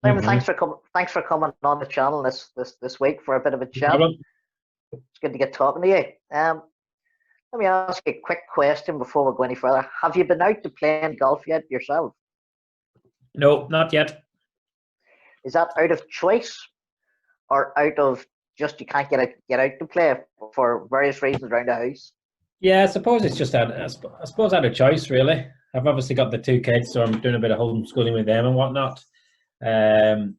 Simon, Hmm. Thanks for coming on the channel this week for a bit of a No chat. problem. It's good to get talking to you. Let me ask you a quick question before we go any further. Have you been out to playing golf yet yourself? No, not yet. Is that out of choice or out of just you can't get out to play for various reasons around the house? Yeah, I suppose it's just out. I suppose out of choice, really. I've obviously got the two kids, so I'm doing a bit of homeschooling with them and whatnot. Um,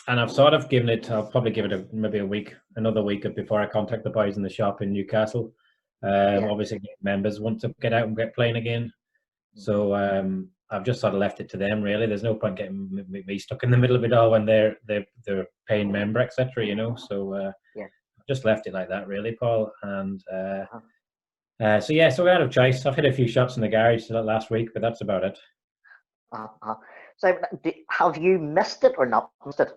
and I've sort of given it. I'll probably give it maybe another week before I contact the boys in the shop in Newcastle. Yeah. Obviously, members want to get out and get playing again. So I've just sort of left it to them. Really, there's no point getting me stuck in the middle of it all when they're paying member, etc. So Yeah. I've just left it like that, really, Paul. And Uh-huh. so yeah, so we're out of choice. I've hit a few shots in the garage last week, but that's about it. Uh-huh. So, have you missed it or not missed it?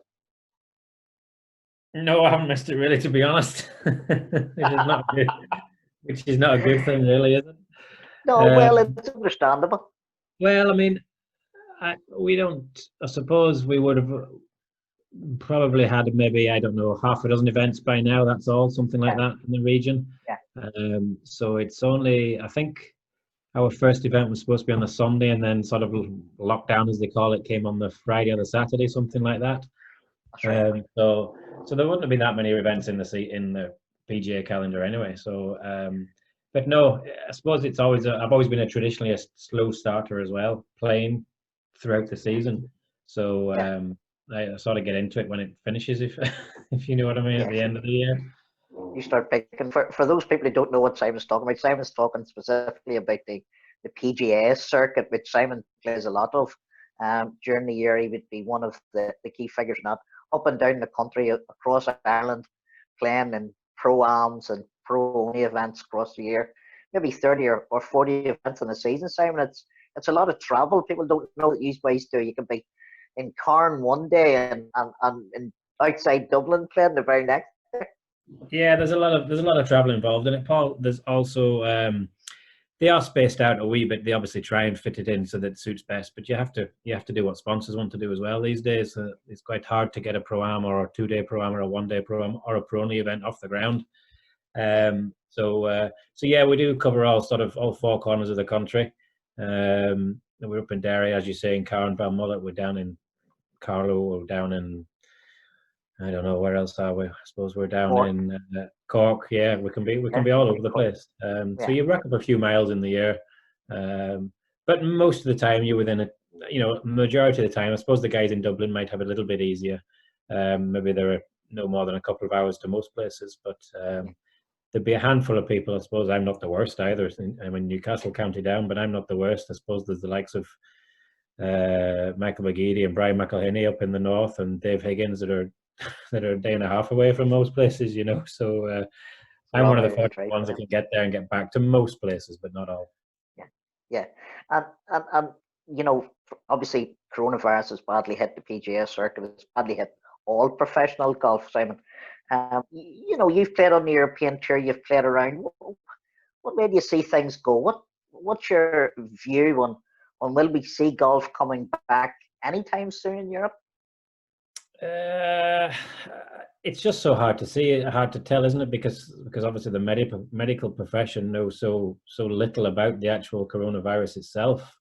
No, I haven't missed it really, to be honest. Which is not good. Which is not a good thing, really, is it? No, well, it's understandable. Well, I mean, we don't. I suppose we would have probably had maybe, I don't know, half a dozen events by now. That's all, something like Yeah, that in the region. yeah, So it's only, I think, our first event was supposed to be on the Sunday, and then sort of lockdown, as they call it, came on the Friday or the Saturday, something like that. that's right. So there wouldn't have been that many events in the PGA calendar anyway. So, but no, I suppose it's always I've always been traditionally a slow starter as well, playing throughout the season. So Yeah, I sort of get into it when it finishes, if if you know what I mean, at yeah. the end of the year. You start picking for those people who don't know what Simon's talking about. Simon's talking specifically about the PGA circuit, which Simon plays a lot of. During the year, he would be one of the key figures in that, up and down the country, across Ireland, playing in pro-ams and pro-only events across the year. Maybe 30 or 40 events in a season, Simon. It's a lot of travel. People don't know that you guys do. You can be in Cairn one day and outside Dublin playing the very next. Yeah, there's a lot of travel involved in it, Paul. There's also they are spaced out a wee bit. They obviously try and fit it in so that it suits best, but you have to do what sponsors want to do as well these days. It's quite hard to get a pro-am or a 2-day pro-am or a 1-day pro-am or a pro-only event off the ground. Yeah. So yeah, we do cover all four corners of the country. We're up in Derry, as you say, in Carn, Balmullet. We're down in Carlow. We're down in, I don't know, where else are we? I suppose we're down Cork. in Cork. Yeah, we can be all over the place. So Yeah. you rack up a few miles in the year, but most of the time you're within majority of the time. I suppose the guys in Dublin might have a little bit easier. Maybe there are no more than a couple of hours to most places, but Yeah. there'd be a handful of people. I suppose I'm not the worst either. I mean, Newcastle County Down, but I'm not the worst. I suppose there's the likes of Michael McGeady and Brian McElhinney up in the north, and Dave Higgins that are a day and a half away from most places. So It's a I'm long one of way the to fortunate try for ones that them. can get there and get back to most places, but not all. Yeah. Yeah. And obviously coronavirus has badly hit the PGA circuit. It's badly hit all professional golf, Simon. You've played on the European tour. You've played around. What made you see things go? What's your view on will we see golf coming back anytime soon in Europe? Uh, it's just so hard to see, hard to tell, isn't it? Because obviously the medical profession knows so little about the actual coronavirus itself.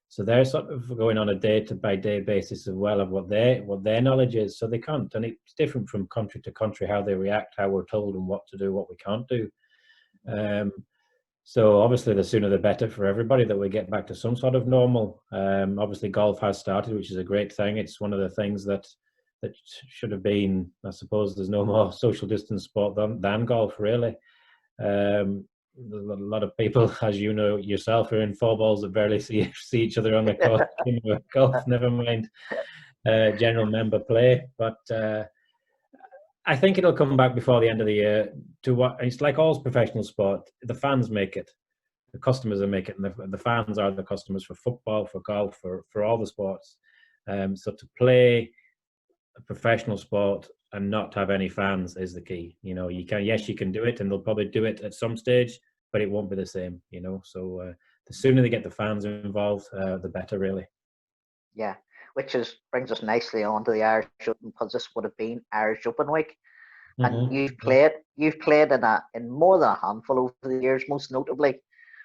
So they're sort of going on a day-by-day basis as well of what their knowledge is. So they can't, and it's different from country to country how they react, how we're told, and what to do, what we can't do. Um, so obviously, the sooner the better for everybody that we get back to some sort of normal. Obviously, golf has started, which is a great thing. It's one of the things that should have been. I suppose there's no more social distance sport than golf, really. There's a lot of people, as you know yourself, are in four balls that barely see each other on the course. Golf, never mind general member play, but. I think it'll come back before the end of the year to what it's like all professional sport. The fans make it, the customers are making it, and the fans are the customers for football, for golf, for all the sports. So to play a professional sport and not have any fans is the key. You can do it, and they'll probably do it at some stage, but it won't be the same. So the sooner they get the fans involved, the better, really. Yeah. which is brings us nicely on to the Irish Open, because this would have been Irish Open week, and Mm-hmm. you've played in more than a handful over the years, most notably,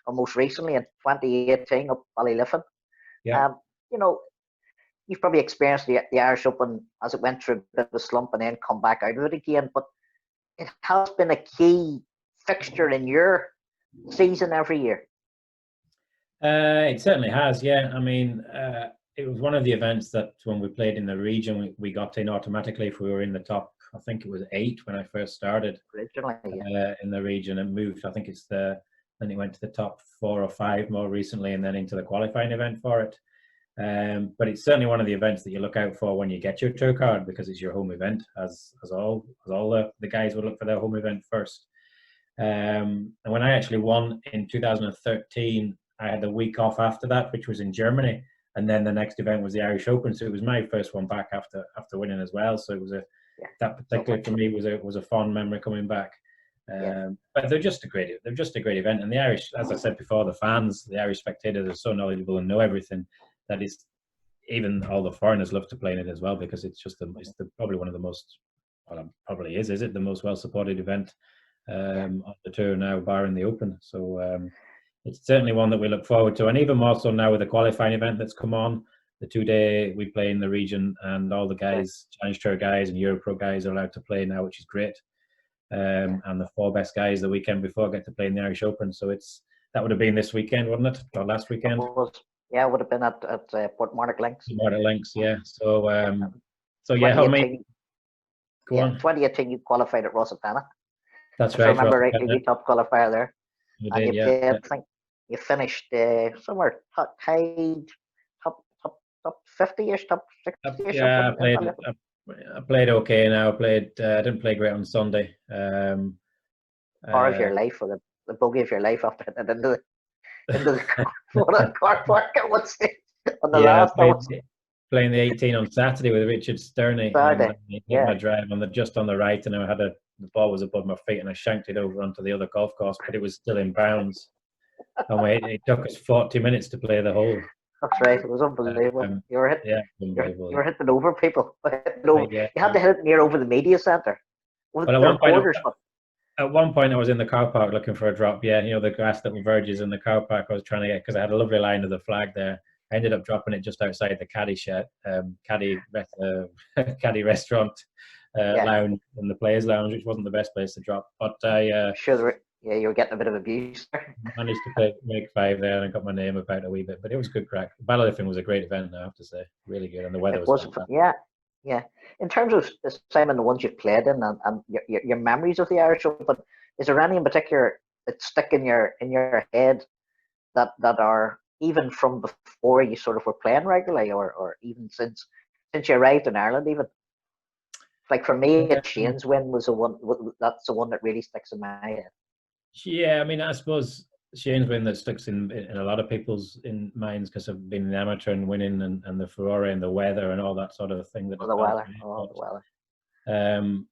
or most recently in 2018 up Ballyliffin. Yeah. You know, you've probably experienced the Irish Open as it went through a bit of a slump and then come back out of it again, but it has been a key fixture in your season every year. It certainly has, yeah. I mean, it was one of the events that when we played in the region, we got in automatically if we were in the top, I think it was 8 when I first started Originally, in the region, and moved. I think then it went to the top 4 or 5 more recently, and then into the qualifying event for it. But it's certainly one of the events that you look out for when you get your tour card, because it's your home event, as all the guys would look for their home event first. And when I actually won in 2013, I had the week off after that, which was in Germany, and then the next event was the Irish Open. So it was my first one back after winning as well. So it was that particularly for me was a fond memory coming back. But they're just a great event, and the Irish, as I said before, the Irish spectators are so knowledgeable and know everything that is, even all the foreigners love to play in it as well, because it's probably one of the most, well, probably is it the most well supported event on the tour now, barring the Open. So it's certainly one that we look forward to, and even more so now with the qualifying event that's come on, the 2-day we play in the region, and all the guys, Challenge Tour guys and Europro guys, are allowed to play now, which is great. And the 4 best guys the weekend before get to play in the Irish Open. So that would have been this weekend, wouldn't it, or last weekend? It would have been at Portmarnock Links. Portmarnock Links, yeah. So yeah, I mean, go on. 2018, you qualified at Rossapana. That's right. I remember rightly, you top qualifier there. You and did, you played, I think you finished somewhere tied top 50ish, top 60ish. Yeah, I played okay now. I didn't play great on Sunday. Car of your life, or the bogey of your life after hitting into the car park at one stage on the last. Playing the 18 on Saturday with Richard Sterney, and hit my drive just on the right, and the ball was above my feet, and I shanked it over onto the other golf course, but it was still in bounds. And it took us 40 minutes to play the hole. That's right. It was unbelievable. You were hitting over people. You had to hit it near over the media centre. At one point, I was in the car park looking for a drop. Yeah, the grass that verges in the car park. I was trying to get, because I had a lovely line of the flag there. I ended up dropping it just outside the caddy shed, caddy restaurant lounge, and the players' lounge, which wasn't the best place to drop. But you were getting a bit of abuse. Managed to make 5 there, and I got my name about a wee bit, but it was good crack. Ballyliffin was a great event, I have to say, really good, and the weather was fantastic. Yeah. In terms of, Simon, the ones you've played in and your memories of the Irish Open, is there any in particular that stick in your head that are even from before you sort of were playing regularly, or even since you arrived in Ireland even? Like for me, Shane's win was that's the one that really sticks in my head. Yeah, I mean, I suppose Shane's win that sticks in a lot of people's minds, because I've been an amateur and winning, and the furore and the weather and all that sort of thing. The weather.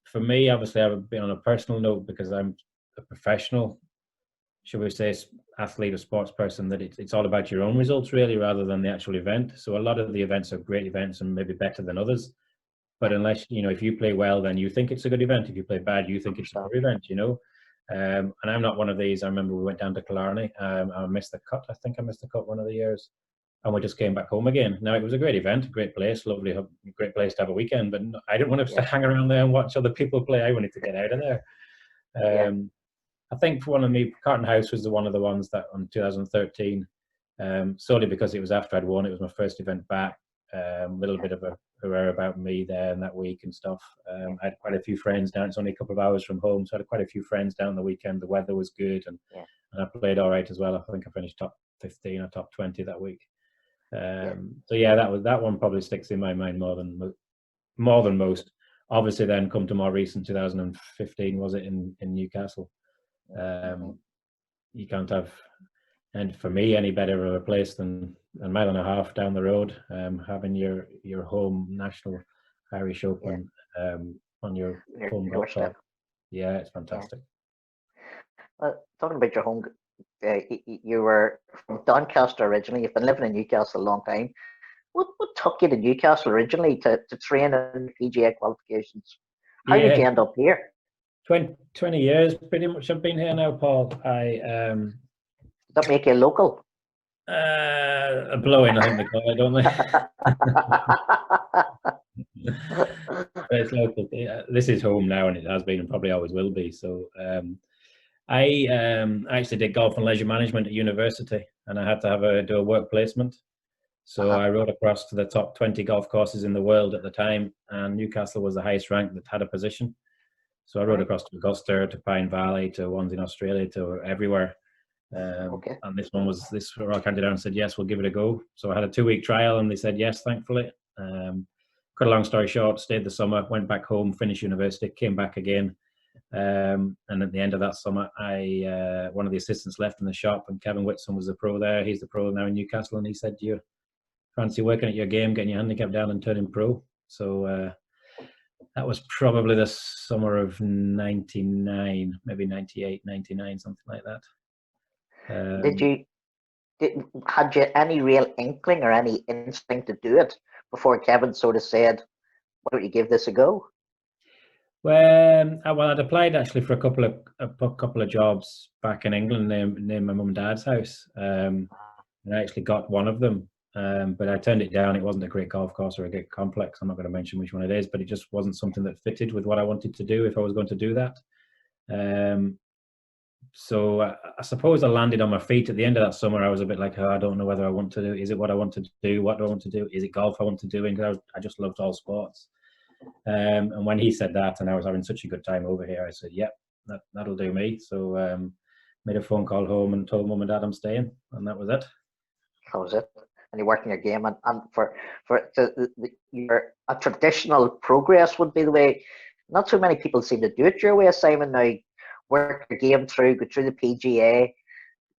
For me, obviously, I've been on a personal note, because I'm a professional, should we say, athlete or sports person, that it's all about your own results really, rather than the actual event. So a lot of the events are great events and maybe better than others. But unless, if you play well, then you think it's a good event. If you play bad, you think it's a poor event, And I'm not one of these. I remember we went down to Killarney. I missed the cut. I think I missed the cut one of the years. And we just came back home again. Now, it was a great event, great place, lovely, great place to have a weekend. But I didn't want to hang around there and watch other people play. I wanted to get out of there. I think for one of me, Carton House was one of the ones that on 2013, solely because it was after I'd won. It was my first event back. A little bit of a hurrah about me there in that week and stuff. I had quite a few friends down. It's only a couple of hours from home, so I had quite a few friends down the weekend. The weather was good, and I played all right as well. I think I finished top 15 or top 20 that week. So that one probably sticks in my mind more than most. Obviously, then come to more recent 2015, was it in Newcastle? You can't have, and for me, any better of a place than a mile and a half down the road, having your home national Irish Open on your home doorstep. Yeah, it's fantastic. Talking about your home, you were from Doncaster originally. You've been living in Newcastle a long time. what took you to Newcastle originally to train in PGA qualifications? How did Yeah, you end up here? 20 years pretty much I've been here now, Paul. Does that make you local? A blow-in, I think they call it, don't they? It's local. This is home now, and it has been and probably always will be. So I actually did golf and leisure management at university, and I had to do a work placement. So I rode across to the top 20 golf courses in the world at the time, and Newcastle was the highest rank that had a position. So I rode across to Augusta, to Pine Valley, to ones in Australia, to everywhere. And this Royal County Down said, yes, we'll give it a go. So I had a 2-week trial, and they said yes, thankfully. Cut a long story short, stayed the summer, went back home, finished university, came back again. And at the end of that summer, one of the assistants left in the shop, and Kevin Whitson was the pro there. He's the pro now in Newcastle, and he said, "Do you fancy working at your game, getting your handicap down and turning pro?" So that was probably the summer of 99, maybe 98, 99, something like that. Had you any real inkling or any instinct to do it before Kevin sort of said, "Why don't you give this a go"? Well, I'd applied actually for a couple of jobs back in England near my mum and dad's house, and I actually got one of them, but I turned it down. It wasn't a great golf course or a great complex. I'm not going to mention which one it is, but it just wasn't something that fitted with what I wanted to do if I was going to do that. So I suppose I landed on my feet at the end of that summer. I was a bit like, I don't know whether I want to do. Is it what I want to do? What do I want to do? Is it golf I want to do? And I just loved all sports. And when he said that, and I was having such a good time over here, I said, "Yep, that'll do me." So made a phone call home and told mum and dad I'm staying, and that was it. That was it. And you worked in your game, and a traditional progress would be the way. Not so many people seem to do it your way, Simon. Now work your game through, go through the PGA,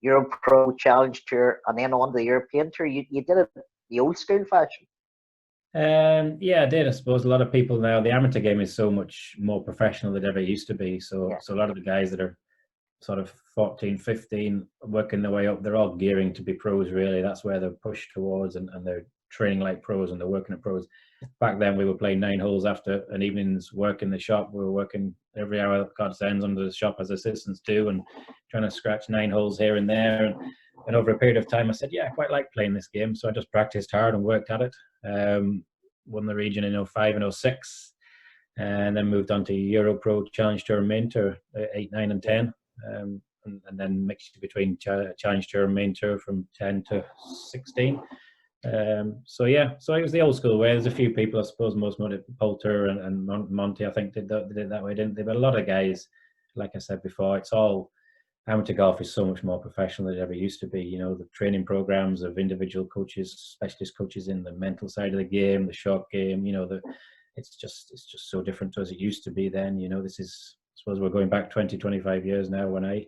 Euro Pro Challenge Tour, and then on the European Tour. You did it the old school fashion. Yeah, I did. I suppose a lot of people now, the amateur game is so much more professional than it ever used to be. So a lot of the guys that are sort of 14, 15, working their way up, they're all gearing to be pros, really. That's where they're pushed towards, and they're training like pros and they're working at pros. Back then, we were playing 9 holes after an evening's work in the shop. We were working every hour that God sends under the shop as assistants do, and trying to scratch 9 holes here and there. And over a period of time, I said, yeah, I quite like playing this game. So I just practiced hard and worked at it. Won the region in 05 and 06, and then moved on to Euro Pro Challenge Tour Main Tour 8, 9 and 10. And then mixed between Challenge Tour and Main Tour from 10 to 16. So it was the old school way. There's a few people, I suppose, most Poulter and Monty, I think, did that way, didn't they? But a lot of guys, like I said before, it's all amateur golf is so much more professional than it ever used to be. You know, the training programs of individual coaches, specialist coaches in the mental side of the game, the short game. You know, it's just so different to as it used to be then. You know, I suppose we're going back 20, 25 years now when I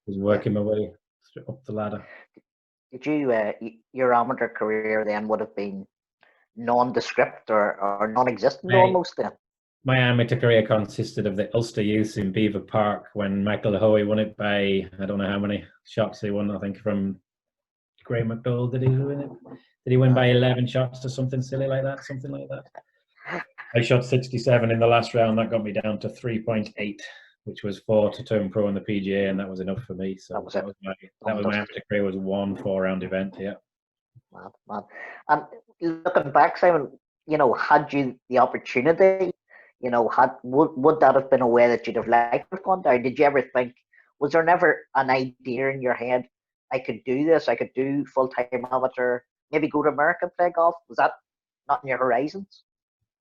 was working my way up the ladder. Did you, your amateur career then would have been nondescript or non-existent almost then? My amateur career consisted of the Ulster Youth in Beaver Park when Michael Hoey won it by, I don't know how many shots he won, I think from Graham McDowell. Did he win it? Did he win by 11 shots or something silly like that? Something like that. I shot 67 in the last round. That got me down to 3.8, which was 4 to turn pro on the PGA, and that was enough for me. So that was my amateur career, was 1 4-round event. Yeah. Man. And looking back, Simon, you know, had you the opportunity, you know, would that have been a way that you'd have liked to have gone down? Did you ever think, was there never an idea in your head, I could do this, I could do full-time amateur, maybe go to America and play golf? Was that not in your horizons?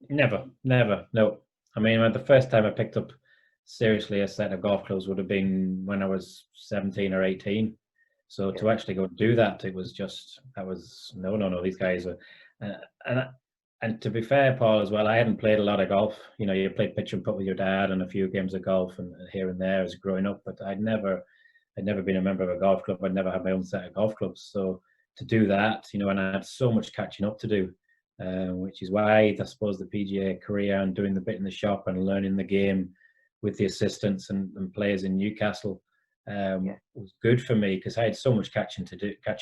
Never, no. I mean, the first time I picked up seriously a set of golf clubs would have been when I was 17 or 18. So to actually go do that, it was just, that was, no, these guys are, and to be fair, Paul, as well, I hadn't played a lot of golf. You know, you played pitch and putt with your dad and a few games of golf and here and there as growing up, but I'd never been a member of a golf club. I'd never had my own set of golf clubs. So to do that, you know, and I had so much catching up to do, which is why I suppose the PGA career and doing the bit in the shop and learning the game with the assistants and players in Newcastle Yeah, was good for me because I had so much catching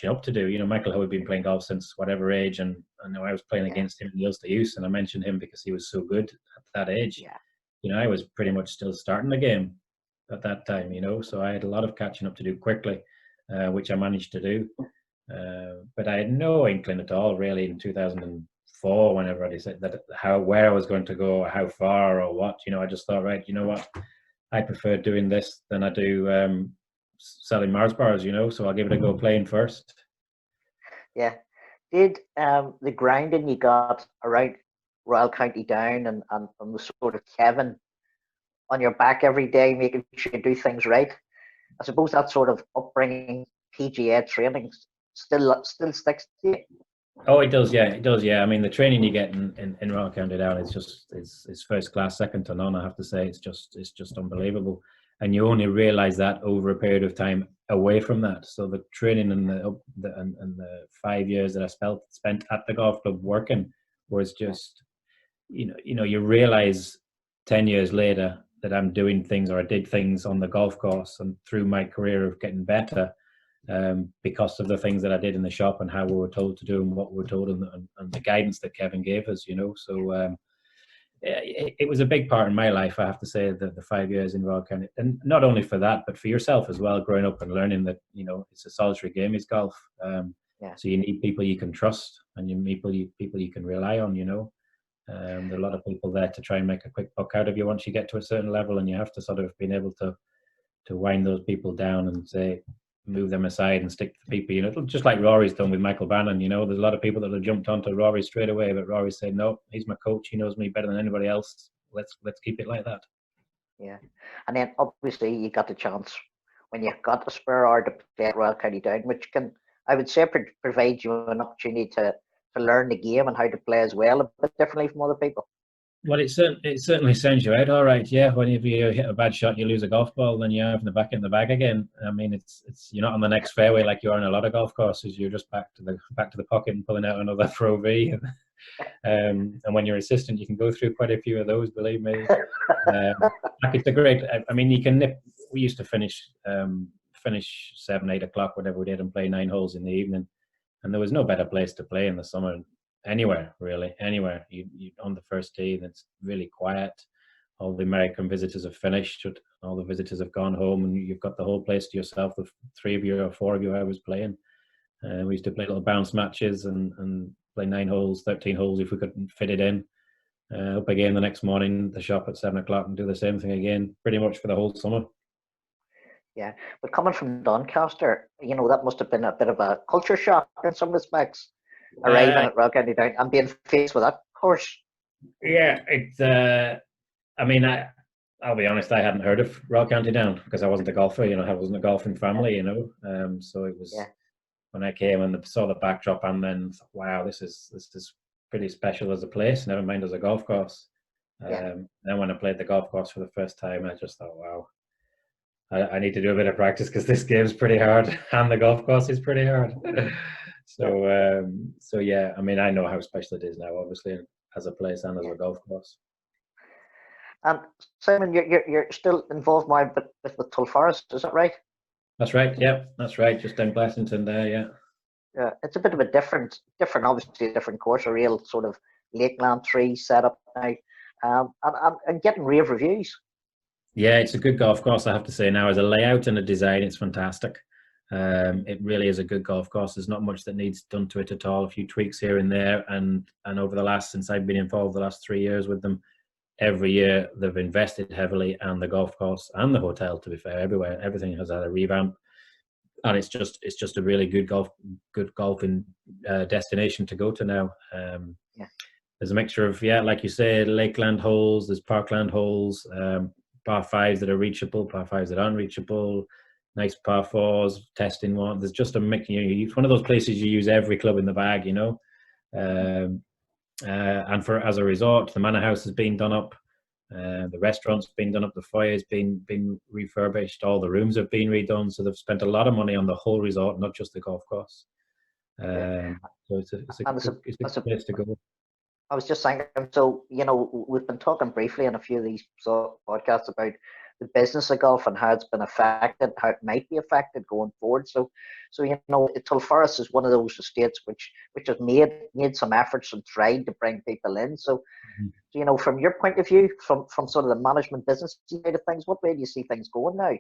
up to do. You know, Michael Ho had been playing golf since whatever age, and I know I was playing yeah, against him in the Ulster Youth, and I mentioned him because he was so good at that age. yeah, You know, I was pretty yeah, much still starting the game at that time. You know, so I had a lot of catching up to do quickly, which I managed to do. But I had no inkling at all, really, in 2004, whenever I said that where I was going to go, or how far, or what. You know, I just thought, right, you know what, I prefer doing this than I do selling Mars bars. You know, so I'll give it a go playing first. yeah. Did the grinding you got around Royal County Down and the sort of Kevin on your back every day, making sure you do things right? I suppose that sort of upbringing, PGA training, still sticks to you. Oh, it does, yeah, it does, yeah. I mean, the training you get in Royal County Down is just it's first class, second to none. I have to say, it's just unbelievable, and you only realise that over a period of time away from that. So the training and the 5 years that I spent at the golf club working was just, you realise 10 years later that I'm doing things, or I did things on the golf course and through my career of getting better, because of the things that I did in the shop and how we were told to do and what we were told, and the guidance that Kevin gave us, So it was a big part in my life, I have to say, the 5 years in Royal County. And not only for that, but for yourself as well, growing up and learning that, it's a solitary game, is golf. Yeah, So you need people you can trust, and you need people you can rely on. There are a lot of people there to try and make a quick buck out of you once you get to a certain level, and you have to sort of been able to wind those people down and say, move them aside and stick to the people, just like Rory's done with Michael Bannon. There's a lot of people that have jumped onto Rory straight away, but Rory said, no, he's my coach, he knows me better than anybody else, let's keep it like that. yeah. And then obviously you got the chance when you got the spur hour to play at Royal County Down, which can, I would say, provide you an opportunity to learn the game and how to play as well, a bit differently from other people. Well, it certainly sends you out all right, yeah. Whenever you hit a bad shot, you lose a golf ball, then you're having to back in the bag again. I mean, it's you're not on the next fairway like you are on a lot of golf courses. You're just back to the pocket and pulling out another throw V. And when you're assistant, you can go through quite a few of those, believe me. Like, it's a great. I mean, you can nip. We used to finish 7, 8 o'clock, whatever we did, and play 9 holes in the evening. And there was no better place to play in the summer, anywhere really, anywhere. You on the first tee, and it's really quiet. All the American visitors have finished. All the visitors have gone home, and you've got the whole place to yourself. The 3 of you or 4 of you I was playing. We used to play little bounce matches and play 9 holes, 13 holes if we couldn't fit it in. Up again the next morning, the shop at 7 o'clock, and do the same thing again, pretty much for the whole summer. Yeah, but coming from Doncaster, that must have been a bit of a culture shock in some respects, arriving at Royal County Down and being faced with that course. Yeah, I mean, I'll be honest, I hadn't heard of Royal County Down because I wasn't a golfer. I wasn't a golfing family. So it was when I came and saw the backdrop, and then thought, wow, this is pretty special as a place. Never mind as a golf course. Then when I played the golf course for the first time, I just thought, wow, I need to do a bit of practice because this game's pretty hard and the golf course is pretty hard. So yeah, I mean, I know how special it is now, obviously, as a place and as a golf course. And Simon, you're still involved now with Tull Forest, is that right? That's right. Yeah, that's right. Just down Blessington there. Yeah. Yeah, it's a bit of a different, obviously a different course, a real sort of Lakeland 3 setup now, and getting rave reviews. Yeah, it's a good golf course, I have to say. Now, as a layout and a design, it's fantastic. It really is a good golf course. There's not much that needs done to it at all. A few tweaks here and there, and over since I've been involved the last 3 years with them, every year they've invested heavily, and the golf course and the hotel, to be fair, everywhere, everything has had a revamp, and it's just a really good golfing destination to go to now. There's a mixture of, like you say, Lakeland holes, there's Parkland holes, par 5s that are reachable, par 5s that aren't reachable, nice par 4s, testing one. There's just a mix. It's one of those places you use every club in the bag, and as a resort, the manor house has been done up, the restaurant's been done up, the foyer's been refurbished, all the rooms have been redone. So they've spent a lot of money on the whole resort, not just the golf course. So it's a good place to go. I was just thinking, so we've been talking briefly in a few of these podcasts about the business of golf and how it's been affected, how it might be affected going forward. So Tulforris is one of those estates which has made some efforts and tried to bring people in. So from your point of view, from sort of the management business side of things, what way do you see things going now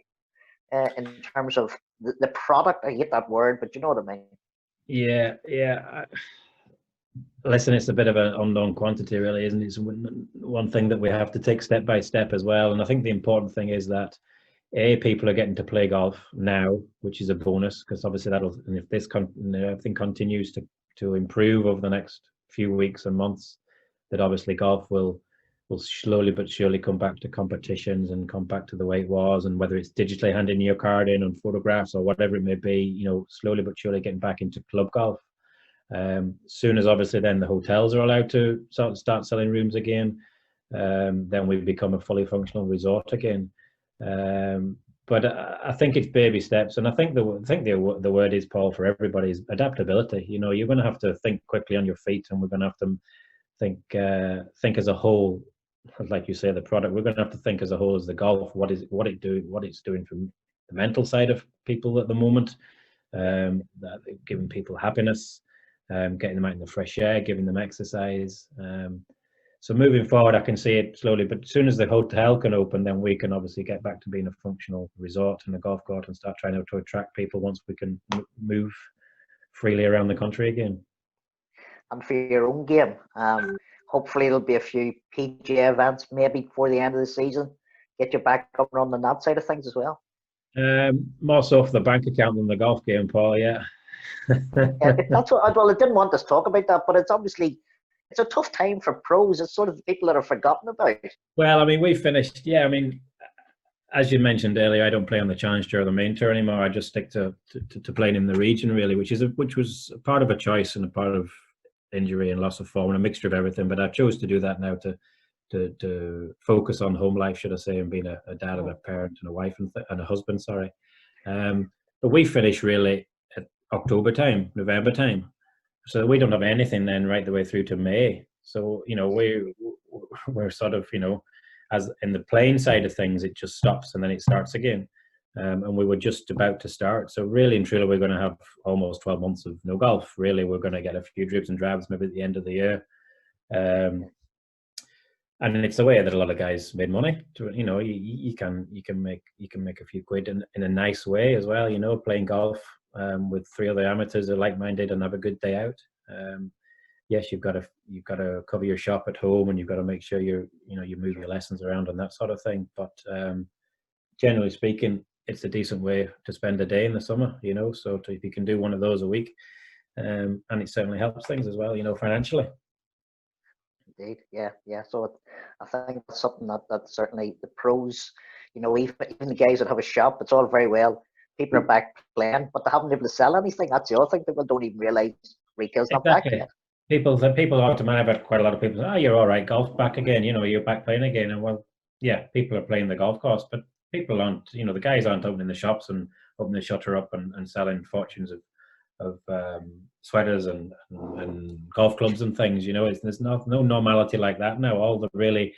in terms of the product? I hate that word, but you know what I mean. Yeah. Listen, it's a bit of an unknown quantity, really, isn't it? It's one thing that we have to take step by step as well. And I think the important thing is that people are getting to play golf now, which is a bonus, because obviously and if everything continues to improve over the next few weeks and months, that obviously golf will slowly but surely come back to competitions and come back to the way it was. And whether it's digitally handing your card in on photographs or whatever it may be, slowly but surely getting back into club golf. Soon as obviously then the hotels are allowed to start selling rooms again, then we become a fully functional resort again. But I think it's baby steps, and I think the word is, Paul, for everybody is adaptability. You're going to have to think quickly on your feet, and we're going to have to think as a whole. Like you say, the product, we're going to have to think as a whole as the golf. What it's doing from the mental side of people at the moment, giving people happiness. Getting them out in the fresh air, giving them exercise. So moving forward, I can see it slowly, but as soon as the hotel can open, then we can obviously get back to being a functional resort and a golf course and start trying to attract people once we can move freely around the country again. And for your own game, hopefully there'll be a few PGA events maybe before the end of the season. Get you back up and running on that side of things as well. More so for the bank account than the golf game, Paul. Yeah. That's what. I didn't want to talk about that, but it's a tough time for pros. It's sort of the people that are forgotten about. Well, I mean, we finished. Yeah, I mean, as you mentioned earlier, I don't play on the Challenge Tour or the main tour anymore. I just stick to playing in the region, really, which was part of a choice and a part of injury and loss of form and a mixture of everything. But I chose to do that now to focus on home life, should I say, and being a dad and a parent and a wife and a husband. Sorry, but we finish really at October time, November time, so we don't have anything then right the way through to May. So we're sort of as in the playing side of things, it just stops and then it starts again. And we were just about to start. So really and truly, we're going to have almost 12 months of no golf. Really, we're going to get a few dribs and drabs maybe at the end of the year. And it's the way that a lot of guys made money. You can make a few quid in a nice way as well. Playing golf with three other amateurs who are like-minded and have a good day out. Yes, you've got to cover your shop at home, and you've got to make sure you move your lessons around and that sort of thing. But generally speaking, it's a decent way to spend a day in the summer. So if you can do one of those a week, and it certainly helps things as well. Financially. Indeed, yeah. So I think that's something that certainly the pros, even the guys that have a shop, it's all very well. People are back playing, but they haven't been able to sell anything. That's the other thing. People don't even realise retail's not back yet. People automatically, I've had quite a lot of people say, "Oh, you're all right, golf back again. You're back playing again." And well, yeah, people are playing the golf course, but people aren't. The guys aren't opening the shops and opening the shutter up and selling fortunes of sweaters and golf clubs and things. There's no normality like that now. All the really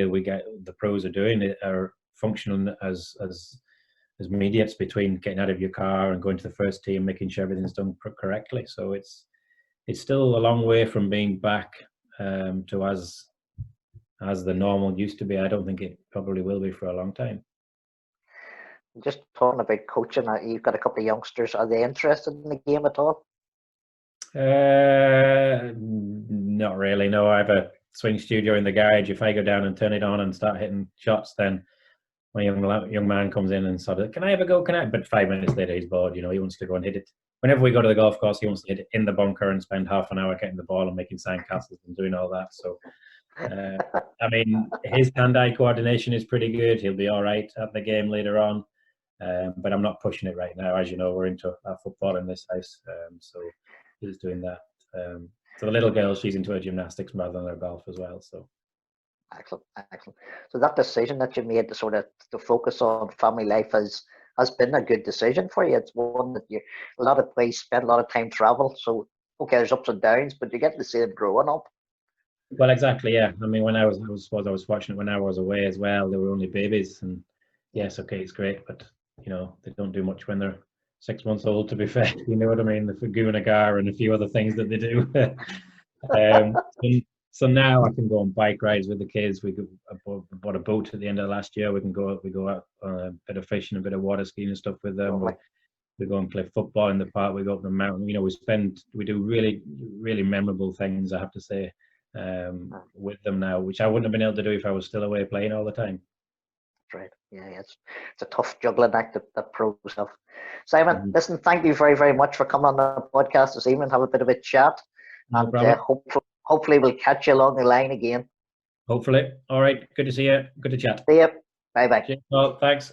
we get the pros are doing are functioning as mediates between getting out of your car and going to the first tee and making sure everything's done correctly. So it's still a long way from being back to as the normal used to be. I don't think it probably will be for a long time. Just talking about coaching, you've got a couple of youngsters. Are they interested in the game at all? Not really. No, I have a swing studio in the garage. If I go down and turn it on and start hitting shots, then my young man comes in and sort of, "Can I have a go? Can I?" But 5 minutes later, he's bored. He wants to go and hit it. Whenever we go to the golf course, he wants to hit it in the bunker and spend half an hour getting the ball and making sandcastles and doing all that. So, I mean, his hand-eye coordination is pretty good. He'll be all right at the game later on. But I'm not pushing it right now. As you know, we're into our football in this house. So he's doing that. So the little girl, she's into her gymnastics rather than her golf as well. So. Excellent. So that decision that you made to focus on family life has been a good decision for you. It's one that a lot of places spend a lot of time travel. So okay, there's ups and downs, but you get to see them growing up. Well, exactly, yeah. I mean, when I suppose I was fortunate when I was away as well. They were only babies, and yes, okay, it's great, but they don't do much when they're 6 months old. To be fair, you know what I mean? The Faguna and a few other things that they do. um, and so now I can go on bike rides with the kids. I bought a boat at the end of last year. We go out on a bit of fishing, a bit of water skiing and stuff with them. Lovely. We go and play football in the park. We go up the mountain. We do really, really memorable things, I have to say, with them now, which I wouldn't have been able to do if I was still away playing all the time. Right. Yeah, it's a tough juggling act, that pro stuff. Simon, Mhm. listen, thank you very, very much for coming on the podcast this evening. Have a bit of a chat, No and problem. hopefully we'll catch you along the line again. Hopefully. All right. Good to see you. Good to chat. See you. Bye bye. Well, thanks.